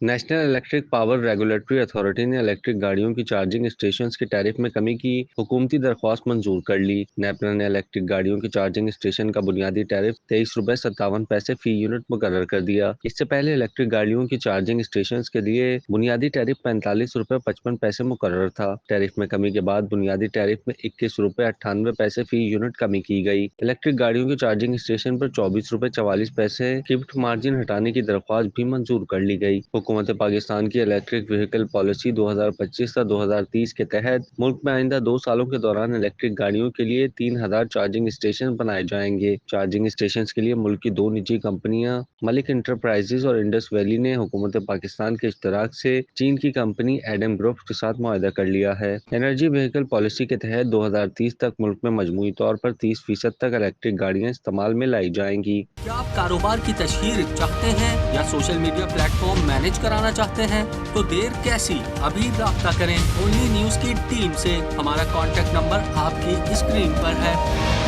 National electric power regulatory authority نے electric گاڑیوں کی چارجنگ اسٹیشنز کے ٹیرف میں کمی کی حکومتی درخواست منظور کر لی۔ نیپلا نے الیکٹرک گاڑیوں کی چارجنگ اسٹیشن کا بنیادی ٹیرف 23.57 روپے فی یونٹ مقرر کر دیا۔ اس سے پہلے الیکٹرک گاڑیوں کی چارجنگ اسٹیشنز کے لیے بنیادی ٹیرف 45.55 روپے مقرر تھا۔ ٹیرف میں کمی کے بعد بنیادی ٹیرف میں 21.98 روپے فی یونٹ کمی کی گئی۔ الیکٹرک گاڑیوں کی چارجنگ اسٹیشن پر 24.44 روپے گفٹ مارجن ہٹانے کی درخواست بھی منظور کر لی گئی۔ حکومت پاکستان کی الیکٹرک وہیکل پالیسی 2025 تا 2030 کے تحت ملک میں آئندہ 2 سالوں کے دوران الیکٹرک گاڑیوں کے لیے 3000 چارجنگ اسٹیشن بنائے جائیں گے۔ چارجنگ اسٹیشنز کے لیے ملک کی 2 نجی کمپنیاں ملک انٹرپرائزز اور انڈس ویلی نے حکومت پاکستان کے اشتراک سے چین کی کمپنی ایڈم گروپ کے ساتھ معاہدہ کر لیا ہے۔ انرجی وہیکل پالیسی کے تحت 2030 تک ملک میں مجموعی طور پر 30% تک الیکٹرک گاڑیاں استعمال میں لائی جائیں گی۔ کیا آپ کاروبار کی تشہیر چاہتے ہیں یا social media plate form manage کرانا چاہتے ہیں تو دیر کیسی، ابھی رابطہ کریں اونلی نیوز کی ٹیم سے۔ ہمارا کانٹیکٹ نمبر آپ کی اسکرین پر ہے۔